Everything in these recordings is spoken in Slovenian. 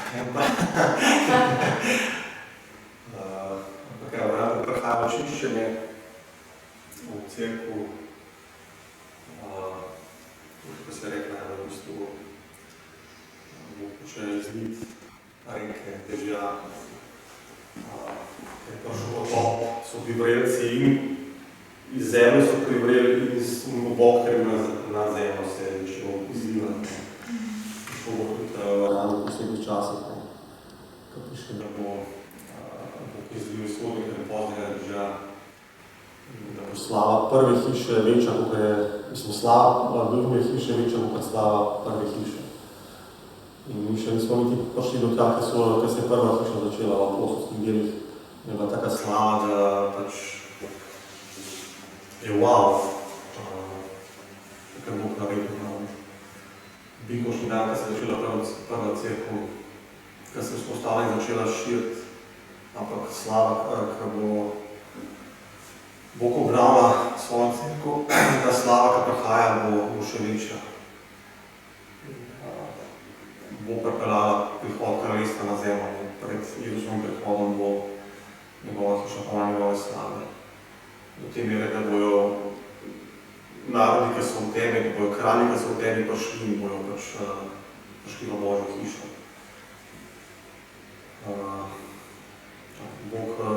Ampak vrame prihaja očiščenje v cerkvu, ko se rekla, da v bistvu bo počel izlit reke, dežja, ker je prišel potop, so privrelci in iz zemlje so privreli in Bog, ker je na zemljo se začelo izlivati. Prišel bo tudi v poslednjih časih, ko piše, da bo izlil iz spodnjega in pozdnega dežja, da bo slava prve hiše večja, kot je, slava druge hiše večja, kot slava prve hiše. In mi še nismo niti prišli do tega, ker se je prva hiša začela v apostolskih delih. Je bila taka slava, da pač je wow, kar Bog naredil. Binkošni dan, ko se je začela prva cerkev, ko se je vzpostavila in začela širiti, ampak slava, ko bo Bog obravnal svojo cerkev, ta slava, ko prihaja, bo še večja. Bo pripeljala prihod kraljestva na zemljo. Pred Jezusovim prihodom bo njegova hiša polna njegove slave. Do te mere, da bojo narodi, ki so v tebi, da bojo kralji, ki so v tebi prišli in bojo prišli v Božjo hišo. Bog da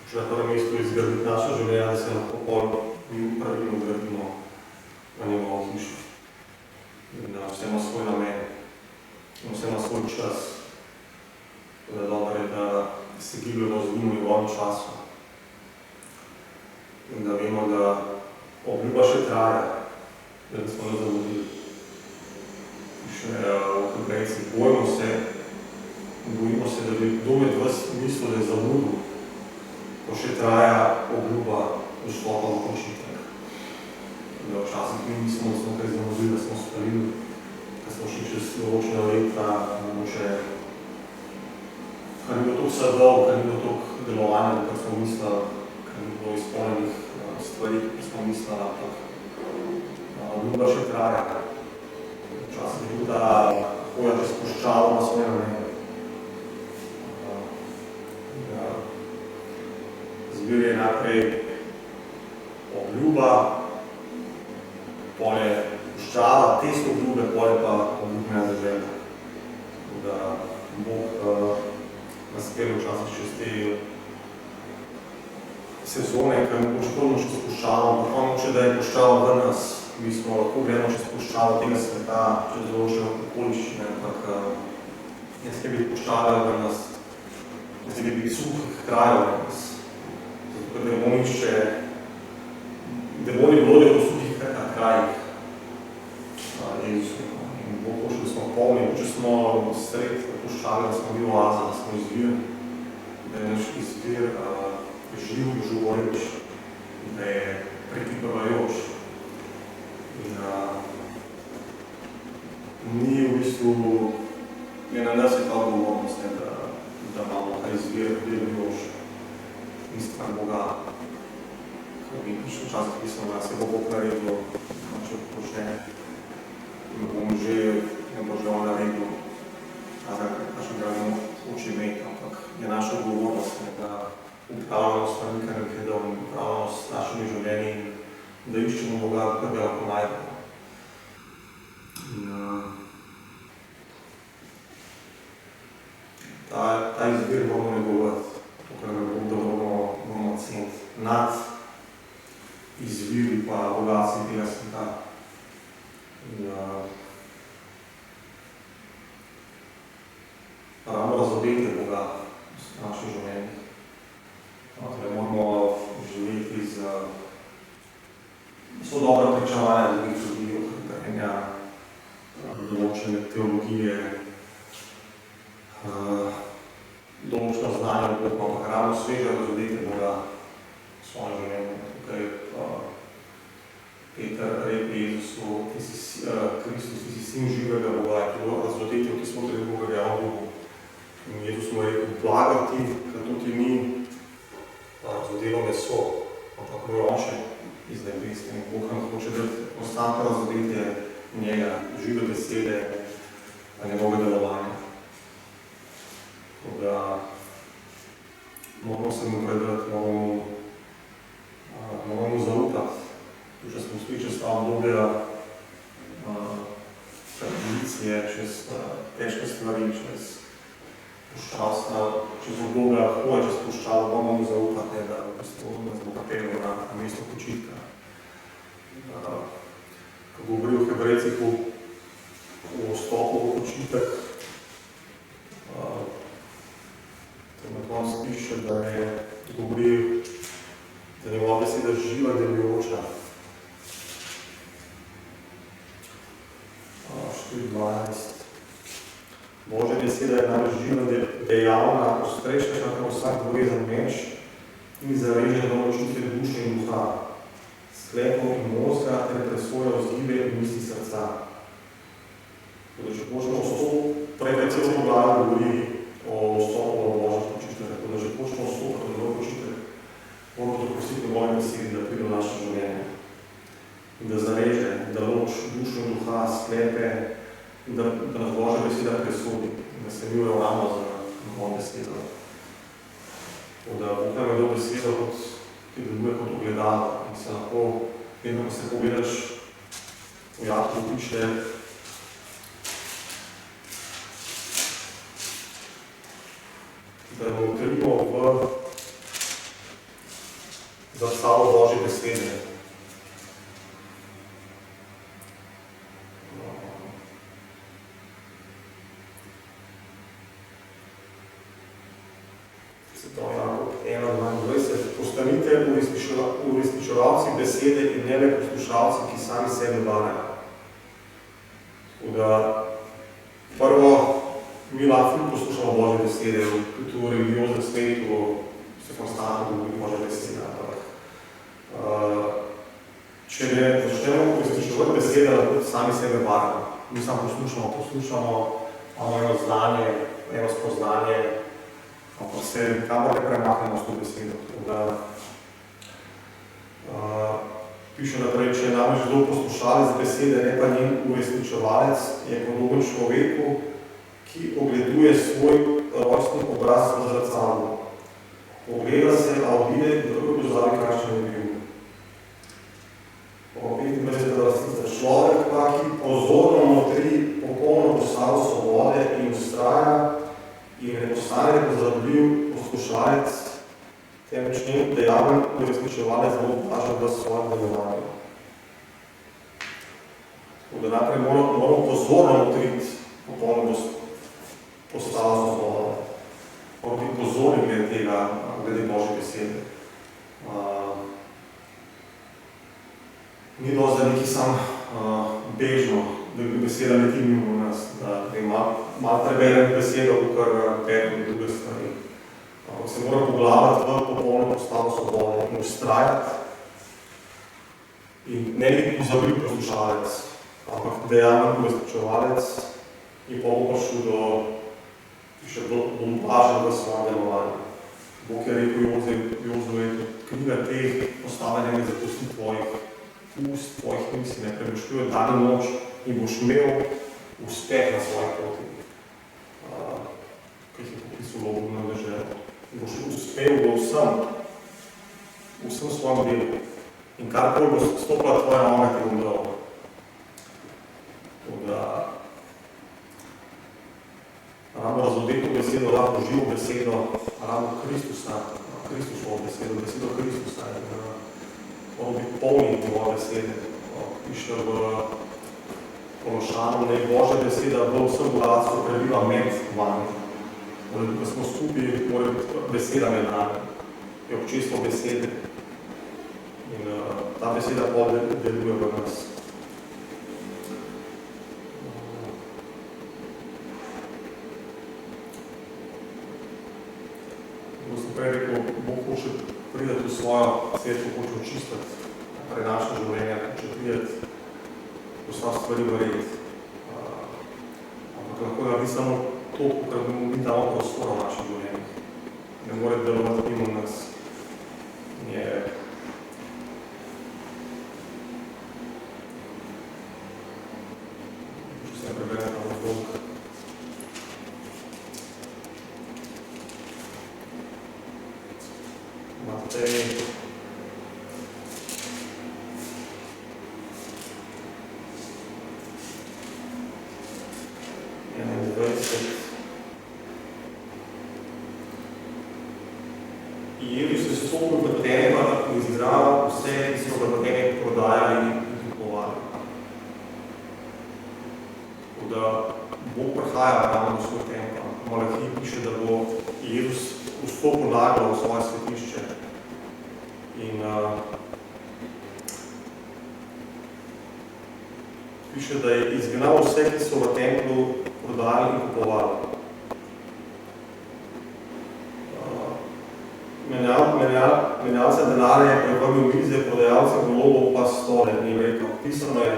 če na prvem mestu izgraditi naše življenje, da se lahko pravilno gradimo na njegovo hišo. In vse ima svoj namen, in vse ima svoj čas. Da dobro je, da se gibljamo z njim v njegovem času. In da vemo, da obljuba še traja, da nismo ne zavodili. Še v Hebrejcih bojimo se, da bi kdo med vas mislil, da je zamudil, ko še traja obljuba vstopa v počitek. Da včasih mi mislimo, da smo kaj zamudili, da smo spalili, da smo šli čez določena leta, mogoče kar ni bilo toliko sadov, kar ni bilo toliko delovanja, kar smo mislili, kar ni bilo izpolnjenih stvari, ki smo mislili, ampak obljuba še traja. Včasih je tudi ta hoja čez puščavo na svoje namene. Zbir je najprej obljuba, pol je puščava, test obljube, pol je pa obljubna dežela. Da Bog nas pelje včasih čez te sezone, ker mogoče prvo čez puščavo, ampak mogoče, da je puščava v nas. Mi smo lahko gledamo čez puščavo tega sveta, čez določene okoliščine, ampak ne sme biti puščave v nas, ne sme biti suhih krajev v nas. Zato, ker demoni vlodijo po suhih krajih. In Bog hoče, da smo polni, če smo sred puščave, da smo bili oaza, da smo izvir, da je naš izvir živ, živoreč, da je prekipevajoč. In ni v bistvu, je na nas je ta odgovornost, da imamo ta izvir delujoč in stvar Boga. Ko mi pišem včasih pismo, da se bo Bog naredil, če počne, in bom že on naredil, kakšen ga hoče imeti, ampak je naša odgovornost, da upravljamo s stvarmi, kar nekaj dal, in upravljamo s našimi življenji in da iščemo Boga, kar ga lahko najdemo. Ta izbir moramo negovati, to, kar moramo ceniti nad izviri pa bogatstvi tega sveta. Ravno razodeti Boga v naših življenjih. Da moramo živeti so dobra pričevanja drugih ljudi, ohranjanja določene teologije, določeno znanje, ampak ravno sveže razodeti Boga v svojem življenju. Tukaj Peter rekel Jezusu, Kristus, ti si sin živega Boga, je to razodeti, ki smo tudi Boga ga obljubil. In Jezus mu je rekel, blago ti, ker tudi ni razodelo meso, ampak moj oče iz nebesa. In Bog nam hoče dati konstantno razodetje njega, žive besede, njegove delovanja. da moramo se mu predati, moramo zaupati. Če smo šli čez ta obdobja tradicije, čez težke stvari, čez puščavstva, čez obdobja hoje, čez puščavo, moramo mu zaupati, da v bistvu nas bo kapelo na mesto počitka. Ko govori o Hebrejcih o vstopu v počitek, tam na koncu piše, da je govoril, da njegova beseda živa, delujoča. 4.12. Božja beseda je namreč živa, dejavna, ostrejša kot vsak dvorezen meč in zareže do ločitve duše in duha, sklepov in mozga ter presoja vzgibe in misli srca. Tako da, če počnemo vstop, prej celo poglavje govori o vstopu v Božji počitek, tako da, če počnemo vstopati v Božji počitek, moramo dopustiti Božji besedi, da pride v naše življenje. In da zareže, da loč dušo in duha, sklepe, in da nas Božja beseda presodi, in da se mi uravnamo za Božjo besedo. Tako da, upam je do besedo, ki deluje kot ogledalo, in se lahko, vedno, ko se pogledaš v Jakov piše, da ne utrimo v zrcalo Božje besede. To je Jakov 1.22. Postanite uresničevalci besede in ne le poslušalci, ki sami sebe varajo. Tako da, prvo, mi lahko poslušamo Božje besede, tudi v religioznem svetu se konstantno govori Božja beseda, ampak če ne začnemo uresničevati besede, lahko sami sebe varajo. Mi samo poslušamo, imamo eno znanje, eno spoznanje, ampak se kamor ne premaknemo s to besedo. Piše naprej, če je namreč kdo poslušalec besede, ne pa njen uresničevalec, je podoben človeku, ki ogleduje svoj rojstni obraz v zrcalu. Pogleda se, a odide in tako pozabi, kakšen je bil. Po 25. vrstice. Človek pa, ki pozorno motri popolno postavo svobode in ustraja in ne postane pozabljiv poslušalec, temveč njen dejaven uresničevalec bo opažen v svojem delovanju. Tako da najprej moramo pozorno motriti popolno postavo svobode. Moramo biti pozorni glede tega, glede Božje besede. Ni dosti, da neki sam bežno, da bi beseda leti mimo nas, da malo preberem besedo, kar berem druge stvari. Ampak se mora poglavati v popolno postavo svobode in ustrajati in ne biti pozabljiv poslušalec, ampak dejaven uresničevalec in pa bo prišel do še bom važen v svojem delovanju. Bog je rekel Jozovu, knjiga teh postavlja ne zapusti tvojih ust, tvojih misli, ne premeščuje dan in noč in boš imel uspeh na svoji poti. Kaj je popisal Bogu na deželo. In boš uspel v vsem svojem delu. In karkoli bo stopila tvoja noga, ti bom dal. Tako da rabimo razvodeto besedo, rabimo živo besedo, rabimo Kristusovo besedo, besedo Kristusa. Moramo biti polni njegove besede. Piše v Kološanom, da je Božja beseda v vsem bogatstvu prebiva med vami. Ko smo skupaj, mora biti beseda med nami, je občestvo besede. In ta beseda deluje v nas. Ko sem prej rekel, Bog hoče priti v svojo cerkev, hoče očistiti prenašanje življenja, hoče priti postav stvari v red. Ampak lahko naredi samo to, kar mi damo prostora v naših življenjih. Ne more delovati mimo nas. Če se preberem ta vzdolg. sej 21. Jezus je stopil v tempa in izigral vse, ki so ga v tempu prodajali in kupovali. Tako da Bog prihaja ravno v svoj tempa. Malahij piše, da bo Jezus vstopil naglo v svoje svetišče. In piše, da je izgnal vse, ki so v templu prodajali in kupovali. Menjalce denarja je prevrnil mize, prodajalce golobov pa stole in rekel, pisano je,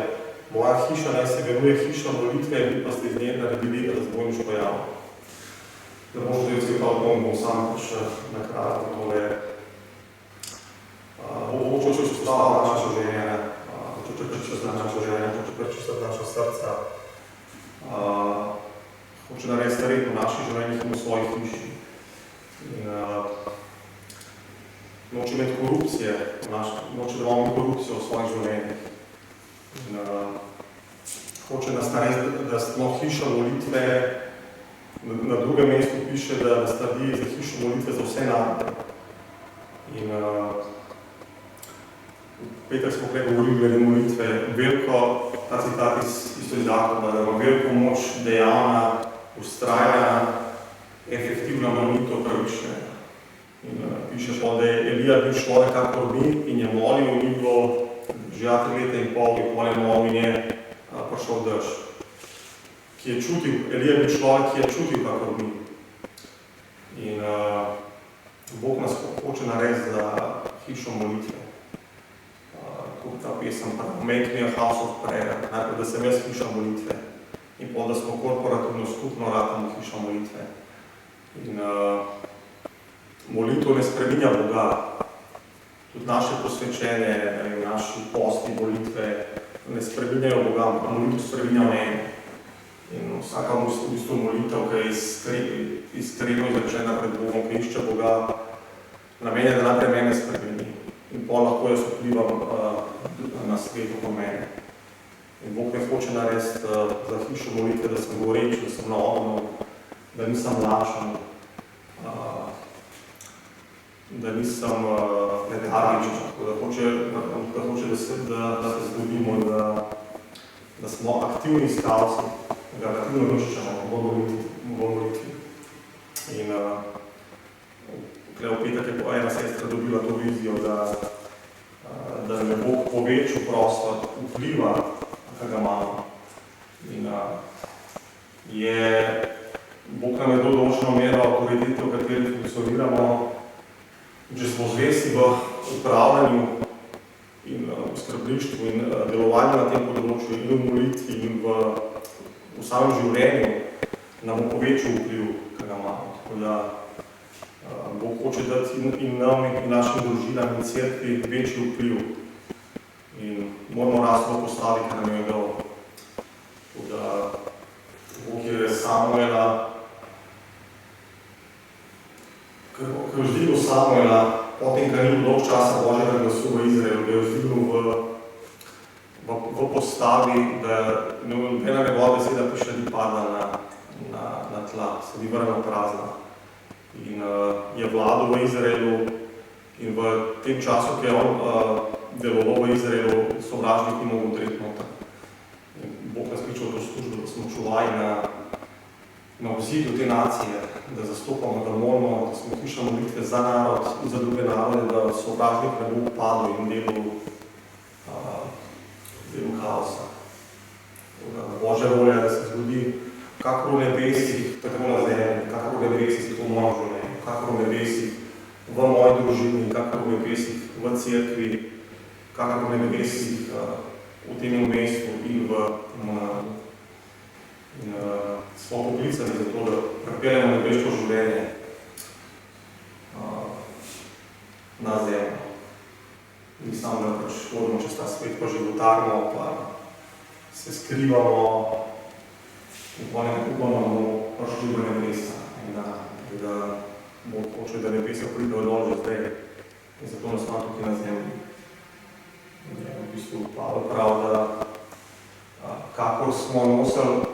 moja hiša naj se imenuje hiša molitve, vi pa ste iz nje naredili razbojniško jamo. Da možno zdaj pa bom sam še nakratko tole. Bog hoče vzpostaviti naše življenje, hoče prečistiti naše življenje, hoče prečistiti naša srca, hoče narediti red v naših življenjih in v svojih hiši. Noče imeti korupcije, noče da imamo korupcijo v svojih življenjih. Hoče nas narediti, da smo hiša molitve, na drugem mestu piše, da nas naredi za hišo molitve za vse narode. In petek smo prej govorili glede molitve, veliko, ta citat iz Zakona, da ima veliko moč dejavna, vztrajna, efektivna molitev pravičnega. In piše pa, da je Elija bil človek kakor mi in je molil, ni bilo že 3 leta in pol, in pol je molil in je prišel dež. Ki je čutil, Elija je bil človek, ki je čutil kakor mi. In Bog nas hoče narediti za hišo molitve. Kot ta pesem, Make me a house of prayer, najprej, da sem jaz hiša molitve. In pol, da smo korporativno skupno ratamo hiša molitve. In molitev ne spreminja Boga. Tudi naše posvečenje, naši posti, molitve ne spreminjajo Boga, molitev spreminja mene. In vsaka v bistvu molitev, ki je iskreno izrečena pred Bogom, ki išče Boga, namen je, da najprej mene spremeni. In pol lahko jaz vplivam na svet oko mene. In Bog me hoče narediti za hišo molitve, da sem goreč, da sem na ognju, da nisem lačen, da nisem letargičen, da hoče, da se zgodimo, da smo aktivni iskalci, da ga aktivno iščemo v molitvi. In v petek je ena sestra dobila to vizijo, da nam je Bog povečal prostor vpliva, ki ga imamo. In Bog nam je določeno mero avtoritete, v kateri funkcioniramo. Če smo zvesti v upravljanju in v skrbništvu in delovanju na tem področju in v molitvi in v samem življenju, nam bo povečal vpliv, ki ga imamo. Tako da Bog hoče dati in nam in našim družinam in cerkvi večji vpliv. In moramo rasti v postavi, ki nam je dal. Tako da Bog je Samuela, ko je vzdignil Samuela, potem, ko ni dolg časa Božjega glasu v Izraelu, da je vzdignil v postavi, da ena njegova beseda piše, da ni padla na tla, se ni vrnila prazna. In je vladal v Izraelu in v tem času, ki je on deloval v Izraelu, sovražnik ni mogel dreti noter. Bog nas kliče v to službo, da smo čuvaji na ozidu te nacije, da zastopamo, da moramo, da smo hiša molitve za narod in za druge narode, da sovražnik ne bo upadl in delu kaosa. Božja volja, da se zgodi kakor v nebesih, tako na zemlji, kakor v nebesih v mojem življenju, kakor v nebesih v moji družini, kakor v nebesih v cerkvi, kakor v nebesih v tem mestu in v narodu. In smo poklicani za to, da prepeljamo nebeško življenje na zemljo. Ni samo, da pač hodimo čez ta svet, pa životarimo, pa se skrivamo in pa nekako bomo prišli do nebesa. In da Bog hoče, da nebesa pridejo dol že zdaj. In zato nas ima tukaj na zemlji. In je v bistvu Pavel prav, da kakor smo nosili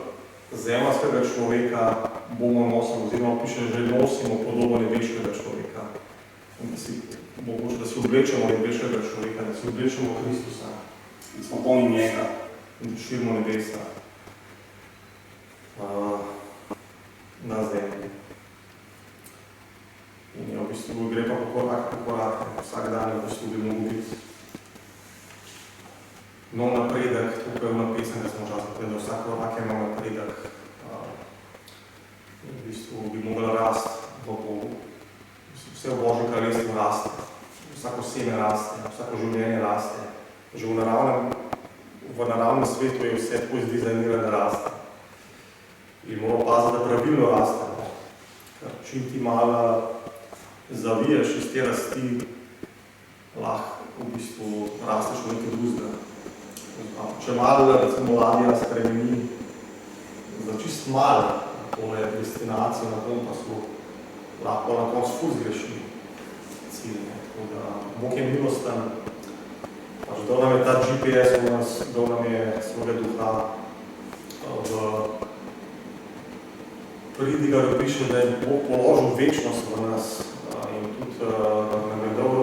zemeljskega človeka, bomo nosili, oziroma piše, že nosimo podobo nebeškega človeka. In da si oblečemo nebeškega človeka, da si oblečemo Kristusa, da smo polni njega in da širimo nebesa na zemlji. In je v bistvu gre pa korak po korak, vsak dan je v bistvu bi mogel biti nov napredek, tukaj v napisem, da smo včasih povedali, da vsak korak je nov napredek. In v bistvu bi mogel rast v Bogu. Vse v Božjem kraljestvu raste, vsako seme raste, vsako življenje raste. Že v naravnem svetu je vse tako izdizajnirano, da raste. In moramo paziti, da pravilno raste. Ker čim ti malo zaviješ iz te rasti, lahko v bistvu rasteš v nekaj drugega. Če malo, recimo, ladja spremeni za čist malo tole destinacijo na kompasu, lahko na koncu ful zgreši cilj. Tako da Bog je milosten, pač dal nam je ta GPS v nas, dal nam je svojega duha. V Pridigaru piše, da je Bog položil večnost v nas in tudi nam je dal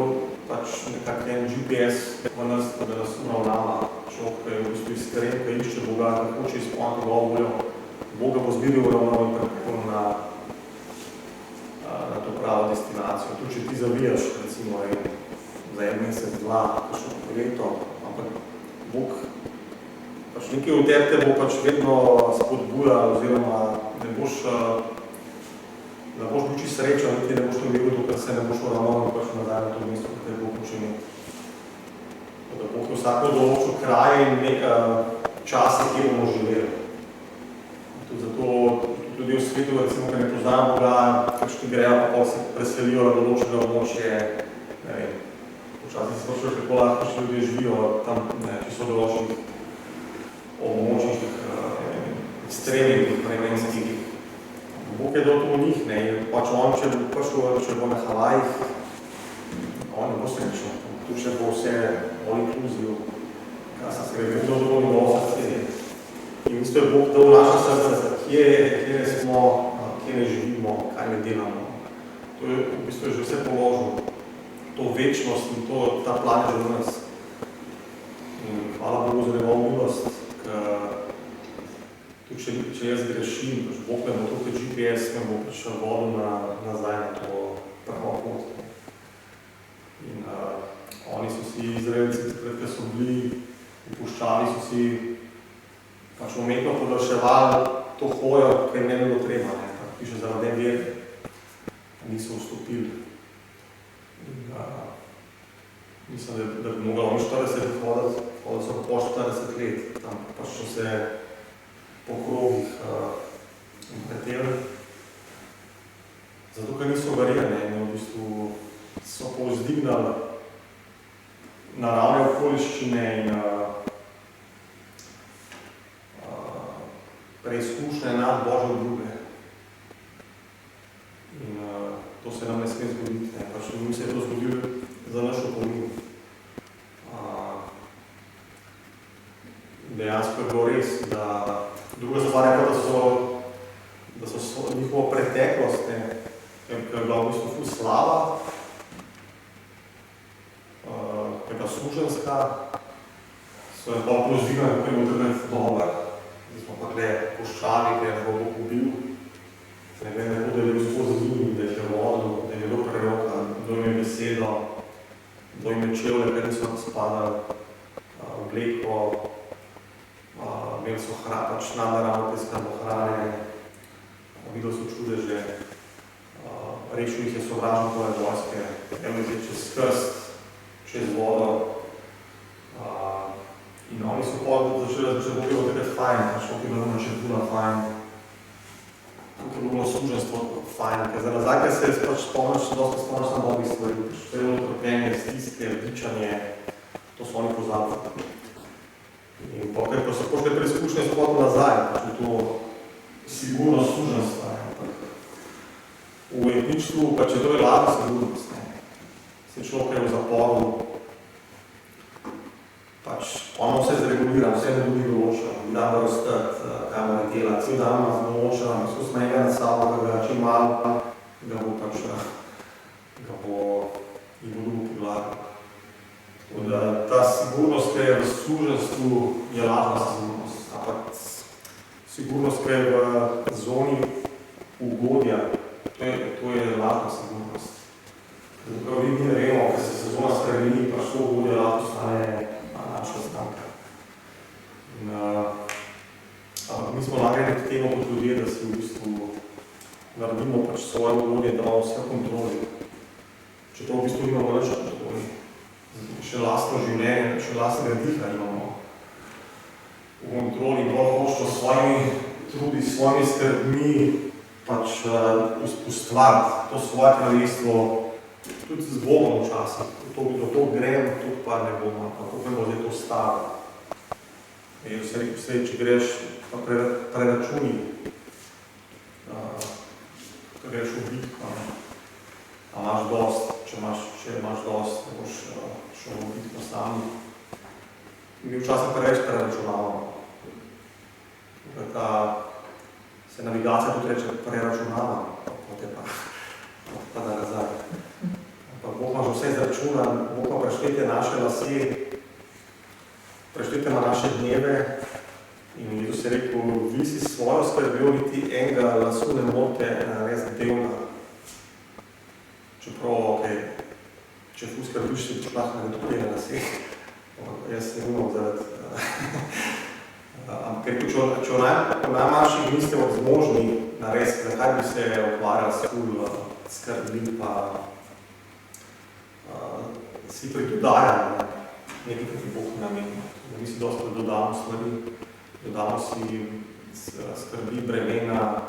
pač nekak en GPS v nas, da nas uravnava. Človek, ki je v bistvu iskren, ki išče Boga, ki hoče izpolniti njegovo voljo, Boga bo zbiri uravnal in prepon na to pravo destinacijo. Tudi, če ti zavijaš, recimo, za en mesec, dva, kakšno leto, ampak Bog, pač nekaj v tebi te bo pač vedno spodbujal, oziroma ne boš bil čisto srečen, niti ne boš to videl, dokaj se ne boš uravnal in pač nazaj na to mesto, ki te bo počinil. Da Bog je vsako določil kraje in čase, kje bomo živeli. Tudi zato ljudje v svetu, recimo, ki ne poznajo Boga, kakšni grejo, pa pol se preselijo na določeno območje, ne vem, včasih se sprašuje, kako lahko kakšni ljudje živijo tam, če so določenih območjih, ekstremnih, vremenskih. Bog je dal to v njih, pač on, če bo na Havajih, on ne bo srečen. Tu še bo vse all-inclusive, kaj se ga je vedno njegovo srce. In isto je Bog dal naša srce, kje smo, kje ne živimo, kaj ne delamo. To je v bistvu že vse položil, to večnost in ta plan je že v nas. In hvala Bogu za njegovo milost, tudi če jaz grešim, Bog me bo tukaj GPS, me bo prišel vodu nazaj na to pravo pot. In oni so si, Izraelci, takrat, so bili v puščavi, so si pač umetno podaljševali to hojo, ker ne bilo treba, piše zaradi vere, niso vstopili. In mislim, da bi mogla oni 40 hoditi, so po 40 let, tam pač so se po krogih preteli. Zato, ker niso verjeli, in v bistvu so povzdignali naravne okoliščine in preizkušnje nad Božje obljube. In to se nam ne sme zgoditi, pač mi se je to zgodilo za naš opomin. Dejansko je bilo res, da druga stvar je pa, da so njihovo preteklost, ker je bila v bistvu ful slava, ker je bila služenska, so je pa povzdignali, kako je bil takrat dober. Da smo pa tukaj puščali, ker je Bog ubil. Ne vem, da je bil skozi njim, da je vodil, da je bilo preroka, kdo jim je besedo, kdo jim je čevlje, ker niso spadali, obleko, imeli so pač nadnaravno preskrbo hrane, videli so čudeže, rešil jih je sovražnikove vojske, evo je čez krst, čez vodo. In oni so začeli, da je bilo takrat fajn, pač je bilo še puna fajn. Tukaj je bilo služenstvo fajn, ker za nazaj, ker se pač spomniš na mnogih stvari, to je bilo trpljenje, stiske, vdičanje, to so oni pozabili. In pa, ker so pošle preizkušnje, so potem nazaj, pač je to sigurno služenstvo. V etničstvu pač je to ladna sigurnost. se človek je v zaporu, pač ono vse zregulira, vse ne dobi določeno, bi dan razstati, kaj mora delati, cel dan ima določeno, so smejega nad sabo, da ga čim malo, ga bo pač, ga bo in bo dobil po glavi. Tako da ta sigurnost, ki je v služenstvu, je lažna sigurnost, ampak sigurnost, ki je v zoni ugodja, to je lažna sigurnost. Zato vi mi ne vemo, ker se sezona spremeni, pa što ugodja lahko stane naša stranka. Ampak mi smo nagrajeni k temu kot ljudje, da si v bistvu naredimo pač svoje ugodje, da imamo vse kontroli. Če to v bistvu imamo več kontroli. Še lastno življenje, še lastnega diha imamo v kontroli, prav hočemo s svojimi trudi, s svojimi skrbmi pač ustvariti to svoje kraljestvo, tudi z Bogom včasih. Do to grem, tudi pa ne bomo, kako me bo zdaj to stalo. Vse, če greš pa preračuni, greš v bitko, a imaš dost, če imaš dost, ne boš šel v bitko sami. Mi včasih preveč preračunavamo. Da se navigacija tudi reče preračunava, potem pa da nazaj. Bog ima že vse izračunan, Bog ima preštete naše lase, preštete ima naše dneve in Jezus je rekel, vi si svojo skrbjo niti enega lasu ne morate narediti delna. Čeprav, če ful skrbiš, si lahko narediti tega lase. Jaz ne imam zaradi. Ampak če v najmanjših niste zmožni narediti, zakaj bi se ukvarjali s ful skrbli pa si pridodajamo nekaj, kar ti Bog namenja. Mi si dosti dodamo stvari, dodamo si skrbi, bremena,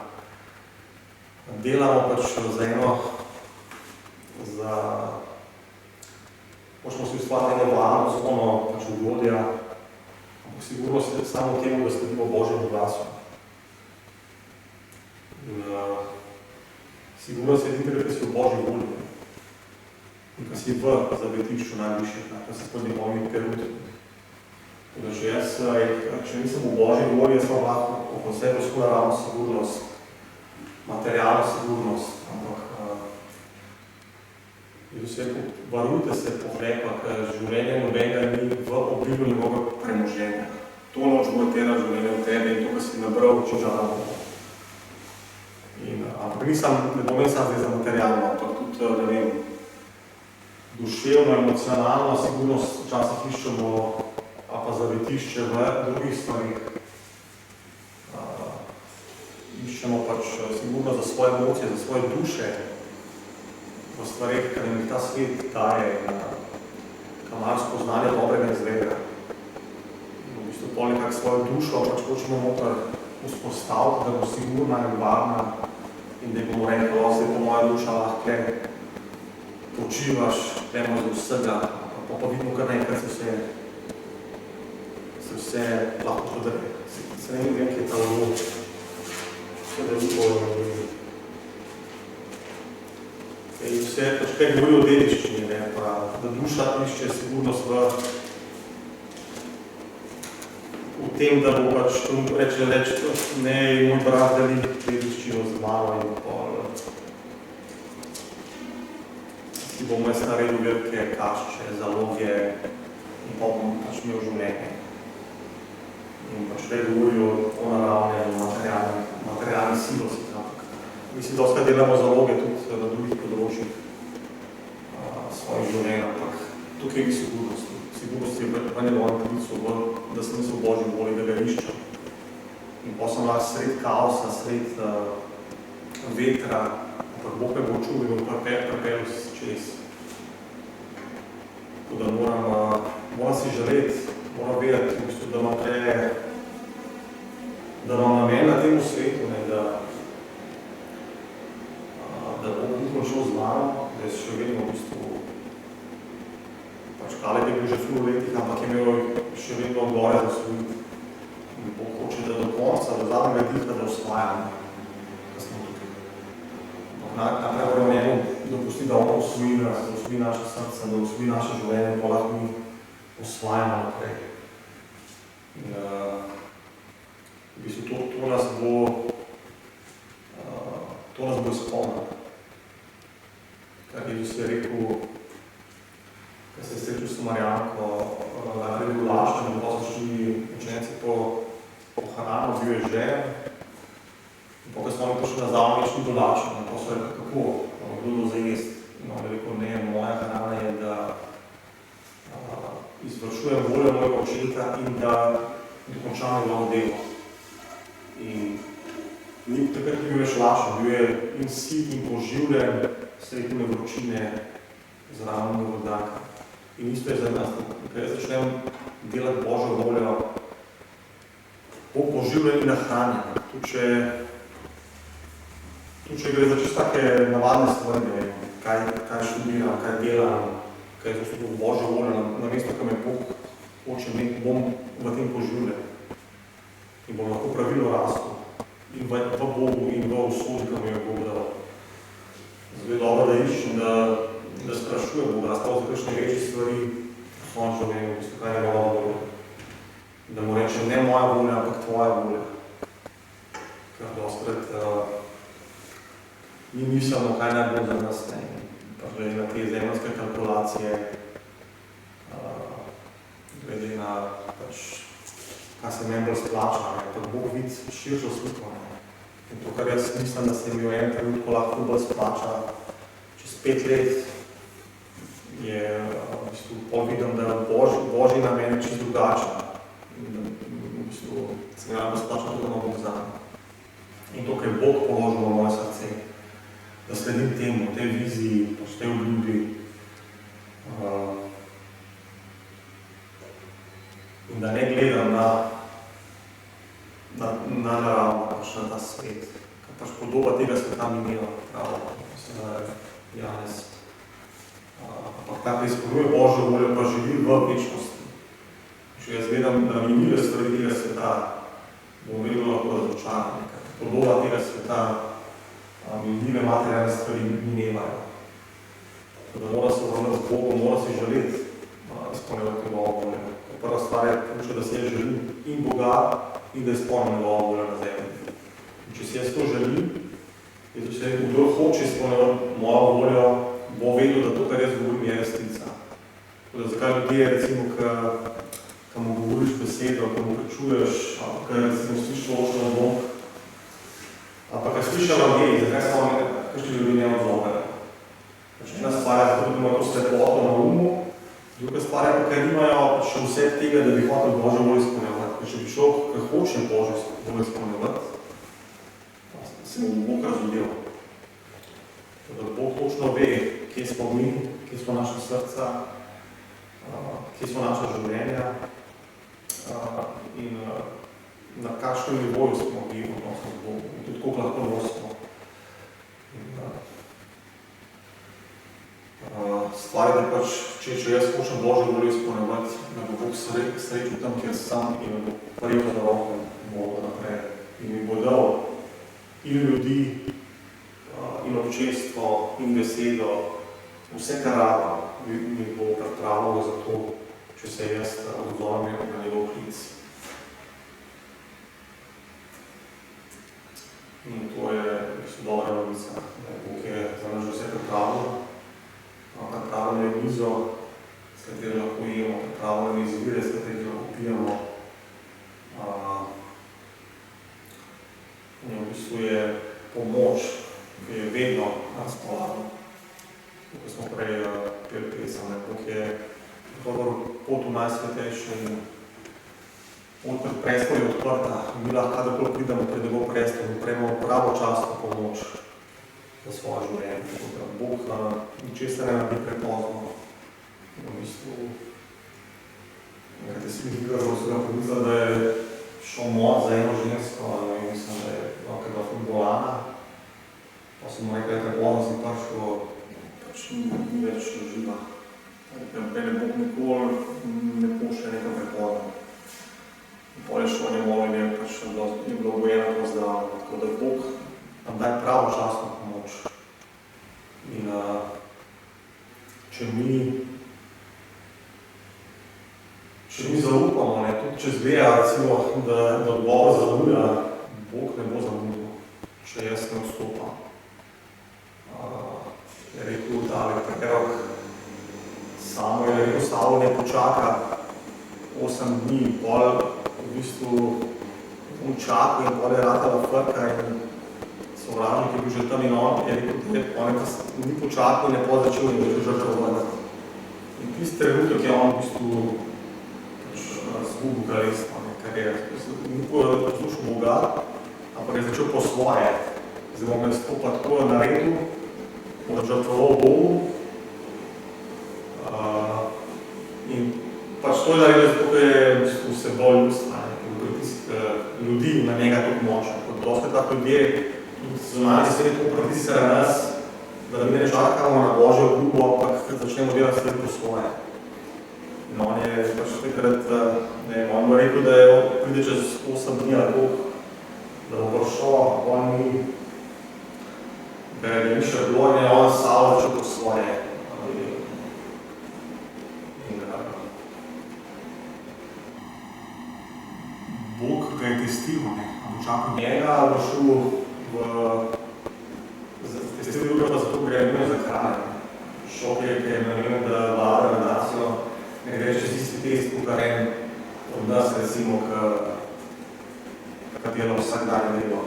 delamo pač za eno, hočemo si ustvariti eno varno zono pač ugodja, ampak sigurno se samo v temu, da sledimo Božjemu glasu. Sigurno se edin treba, da si v Božji volji. In ko si v zavetišču najvišjih, ko si spodnji pomni perut. Če nisem v Božji volji, jaz vam lahko oko sebe skoja ravno sigurnost, materialno sigurnost, ampak varujte se pohlepa, ker življenje nobenega ni v obliku njegovega premoženja. To noč bo tera življenje v tebi in to, kar si nabral, če žalamo. Ampak ne pomeni sam zdaj za materialno, ampak tudi, da vem, duševno, emocionalno sigurnost včasih iščemo, a pa zavetišče v drugih stvarih. Iščemo pač sigurnost za svoje emocije, za svoje duše v stvarih, kar nam ta svet daje in kar malo spoznanje dobrega in zlega. V bistvu pol nekako svojo dušo pač hočemo noter vzpostaviti, da bo sigurna in varna in da bomo rekli, zdaj po moja duša lahko počivaš, temo z vsega, pa vidimo kar nekaj se vse lahko podre. Se ne vem, kje je ta vod, vse da je bolj naredili. In vse, kaj govori o dediščini, da duša išče sigurnost v tem, da bo pač, reče, ne, moj brat deli dediščino z mano in pol. Ki bom jaz naredil velike kašče, zaloge in pa bom pač imel življenje. In pač te govorijo o naravne materialni silosti. Mislim, da doskrat delamo zaloge tudi na drugih področjih svojih življenj, ampak tukaj ni sigurnosti. Sigurnost je v njegovem klicu, da sem v Božji volji, da ga iščem. In pa sem lahko sred kaosa, sred vetra, ampak Bog me bo čuval in prepel čez. Tako da moram si želeti, moram vedeti, v bistvu, da imam namen na tem svetu, da Bog ni šel z mano, da je še vedno v bistvu pač Kaleb je bil že ful letih, ampak je imel še vedno gore zasvojiti. In Bog hoče, da do konca, do zadnjega diha, da osvajamo, da smo tukaj. Ampak najprej moramo njemu dopustiti, da on osvoji nas, da osvoji naše srce, da osvoji naše življenje, to lahko mi osvajamo naprej. In v bistvu to nas bo izpolnilo. Kar Jezus je rekel, ko se je srečal s Marjanko, najprej je bil laščen, in potem so šli učenci po hrano, bil je žen. In potem smo mi prišli nazaj, on je šli do laščen, in potem so rekli, kako, kdo za jesti. In on je rekel, ne, moja hrana je, da izvršujem voljo mojega očeta in da dokončam njegovo delo. In takrat ni bil več lašen, bil je in sit in poživljen, sredi vročine, zraven vodaka. In isto je za nas, ko jaz začnem delati Božjo voljo, bo poživljen in nahranjen. Tudi če gre za čisto take navadne stvari, kaj študiram, kaj delam, kaj je v Božjo voljo, na mesto, ko me Bog hoče imeti, bom v tem poživljen. In bom lahko pravilno rastel. In v Bogu in v usodi, ko mi je Bog dal. Zato je dobro, da iščem, da sprašujem Boga, sploh za kakšne večje stvari, v svojem življenju, v bistvu, kaj je njegova volja. Da mu rečem, ne moja volja, ampak tvoja volja. Ker dostakrat ni mislimo, kaj naj bo za nas, ne. Pa glede na te zemeljske kalkulacije, glede na kaj se meni bolj splača, ampak Bog vidi širšo sliko. In to, kar jaz mislim, da se mi v enem trenutku lahko bolj splača, čez 5 let je v bistvu pol vidim, da Božji namen je čisto drugačen. In v bistvu se mi lahko splača tudi na Bog zame. In to, kar je Bog položil v moje srce, da sledim temu, tej viziji, tej obljubi. In da ne gledam na naravno, na ta svet. Ker podoba tega sveta mi nima, prav, mislim, da je Janez. Ampak ta, ki izpolnjuje Božjo voljo, pa živi v večnosti. Če jaz gledam na minljive stvari tega sveta, bom vedno lahko razočaran. Podoba tega sveta, minljive materialne stvari mi nemajo. Da mora se vrniti z Bogom, mora si želeti izpolnjevati njegovo voljo. Prva stvar je, da si jaz želim in Boga, in da izpolnim njegovo voljo na zemlji. In če si jaz to želim, in če se kdo hoče izpolnjevati mojo voljo, bo vedel, da to, kar jaz govorim, je resnica. Zakaj ljudje, recimo, ko mu govoriš besedo, ko mu čuješ, ko recimo slišiš ločno odlog, ampak ko slišiš evangelij, zakaj samo kakšni ljudi ne odlogajo? Ena stvar je, zato, da imajo to slepoto na umu, druga stvar je, ker nimajo še vse tega, da bi hotel Božjo voljo izpolnjevati. Ker če bi šel, ker hoče Božjo voljo izpolnjevati, se bo Bog razumel. Da Bog točno ve, kje smo mi, kje smo naša srca, kje smo naša življenja in na kakšnem nivoju smo mi v odnosu z Bogom in tudi koliko lahko nosimo. Stvar je, da če jaz hočem Božjo voljo izpolnjevati, da bo Bog srečil tam, kjer sam in me bo prijel za roko in bo naprej. In mi bo dal in ljudi, in občestvo, in besedo, vse, kar rada, mi bo pripravljalo za to, če se jaz odzovem na njegov klic. In to je dobra novica, da Bog je za nas že vse pripravljeno. Pripravljeno je mizo, s katero lahko jemo, pripravljeno je izvire, s katero lahko pijemo. In v bistvu je pomoč, ki je vedno na razpolago. Ko smo prej peli pesem, Bog je pot v najsvetejše in pot pred prestol je odprta. Mi lahko kadarkoli pridemo pred njegov prestol in prejmemo pravočasno pomoč za svoje življenje. Bog ničesar ne naredi prepozno. V bistvu, nekaj si mi zelo pomislil, da je šel moč za eno žensko, mislim, da je nekega futbolana. Pa sem mu rekel, da je prepozno si prišel, pač ni več živa. Mene Bog nikoli ne pošlje nekaj prepozno. In potem je šel njegovo in je bilo obojeno pozdravljeno. Tako da Bog nam daje pravočasno pomoč. In če mi zaupamo, tudi če zgleda, recimo, da odbor zamuja, Bog ne bo zamudil, če jaz ne odstopam. Je rekel David Prerok, samo je rekel, Saul ne počaka 8 dni, pol v bistvu čakal in pol je ratala frka in sovražnik je bil že tam in on je rekel, on je pa ni počakal in je pol začel in je že žrtvovan. In tisti trenutek je on v bistvu zgubil kraljestvo, ker je ni poslušal Boga, ampak je začel po svoje. Zdaj bom jaz to pa tako naredil, bom žrtvoval Bogu. In pač to je naredil, zato je v bistvu vse bolj ljudstva, pritisk ljudi na njega tudi močen. Kot dostakrat ljudje, zunanji svet tako pritisne na nas, da mi ne čakamo na Božjo obljubo, ampak začnemo delati stvari po svoje. In on je pač takrat, on bo rekel, da pride čez 8 dni ali da bo prišel, on ni, da je ni še bilo in je on Saul začel po svoje. Bog ga je testiral, bo čakal njega, ali bo šel testiral ga pa zato, ker je imel za kralj. Šok je, ker je namenil, da vlada na nacijo, ne gre čez isti test, kot en od nas, recimo, ki dela vsak dan delo.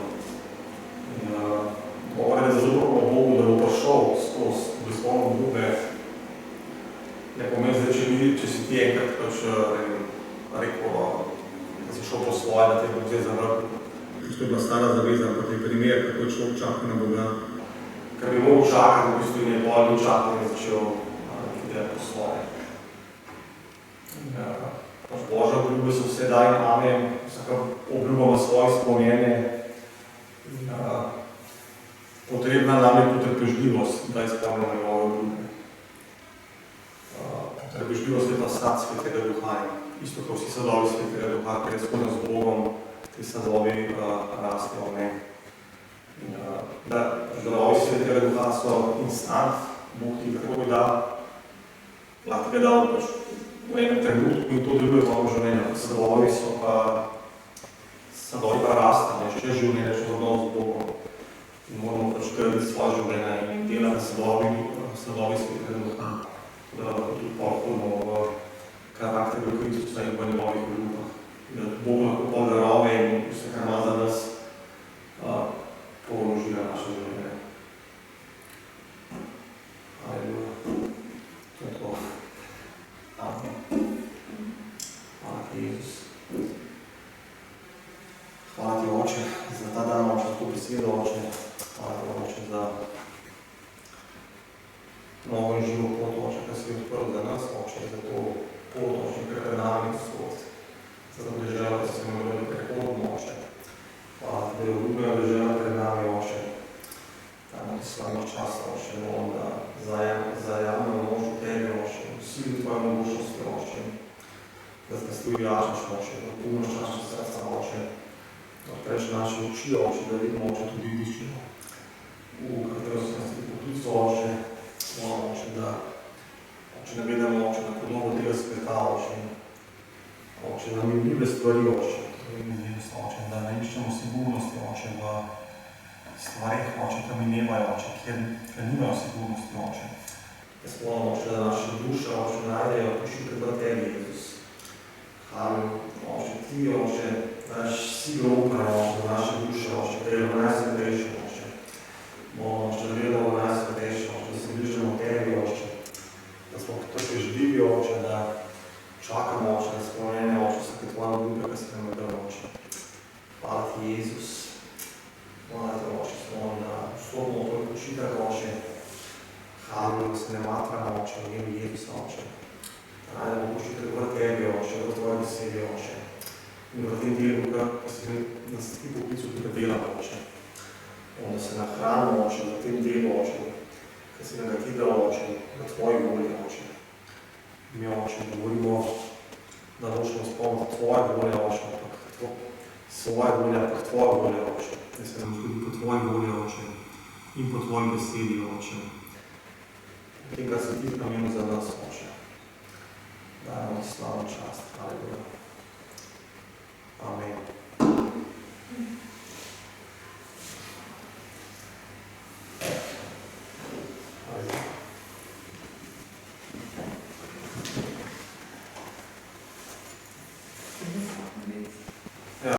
Govore, da zaupamo Bogu, da bo prišel skozi blizkovno obljube, ne pomeni zdaj, če si ti enkrat pač rekel, da si šel po svoje, da te bo vzeti za vrhu. To je bila stara zaveza, ampak je primer, kako je človek čakal na Boga. Ker bi mogel čakati, v bistvu je pol bil čakal in je začel delati po svoje. Božje obljube so vse daj in amen, vsaka obljuba ima svoje izpolnjenje. Potrebna nam je potrpežljivost, da izpolnimo njegove obljube. Potrpežljivost je pa sad Svetega Duha. Isto kot vsi sadovi Svetega Duha, ker je skupno z Bogom, ti sadovi rastejo v meni. Darovi Svetega Duha so instant, Bog ti takoj da, lahko ga dal pač v enem trenutku in to deluje v življenju. Sadovi pa rastejo, še življenje, še odnos z Bogom. In moramo pač graditi svoje življenje in delati sadovi Svetega Duha, da lahko tudi pohodimo v karakter v Kristusa in v njegovih obljubah. Da Bog lahko podarove in vse, kar ima za nas, pomnoži na naše življenje. Aleluja. To je to. Amen. Hvala ti, Jezus. Hvala ti, Oče, za ta dan, Oče, za to besedo, Oče. Hvala ti, Oče, za novo in živo pot, Oče, kar si odprl za nas, Oče, za to pot, Oče, pred nami skozi. Za to deželo, da si imeli prehodno, Oče. Hvala ti, da je obljubljena dežela pred nami, Oče. Tam ti slavno časa, Oče, molim, da zajamemo moč v tebi, Oče, vsili tvoje mogočnosti, Oče. Da te stoji jačaš, Oče, da pomnoš naše srca, Oče. Da odpreš naše oči, Oče, da vidimo, Oče, tudi vidiščino. V katero se nas ti poklical, Oče. Molim, Oče, da ne gledamo, Oče, na podobo tega sveta, Oče. Oče, da mi ljube stvari, Oče. Oče, da ne iščemo sigurnosti, Oče, v stvarih, Oče, ki minevajo, Oče, ker nimajo sigurnosti, Oče. Jaz molim, Oče, da naše duše, Oče, najdejo počitek v tebi, Jezus. Hvala, Oče, ti, Oče, daš siglo upanje, Oče, za naše duše, Oče, da je v najsvetejše, Oče. Molim, Oče, da gledamo v najsvetejše, Oče, da se bližamo tebi, Oče. Da smo potrpežljivi, Oče, da čakamo, Oče, na spomnjenje, Oče, vsake tvoje obljube, ki si nam dal, Oče. Hvala ti, Jezus. Hvala ti, Oče, smo na vstopno tvoj počitek, Oče. Hvala, da se ne matramo, Oče, v ime Jezusa, Oče. Da najdemo počitek v tebi, Oče, v tvoji besedi, Oče. In v tem delu, ki si nas ti poklical tudi delamo, Oče. Da se nahranimo, Oče, v tem delu, Oče, ki si nam ga ti dal, Oče, v tvoji volji, Oče. Mi, Oče, govorimo, da nočemo spomniti tvoje volje, Oče, ampak svoje volje, ampak tvoje volje, Oče. Da se nam zgodi po tvoji volji, Oče, in po tvoji besedi, Oče. tem, kar se ti namenil za nas.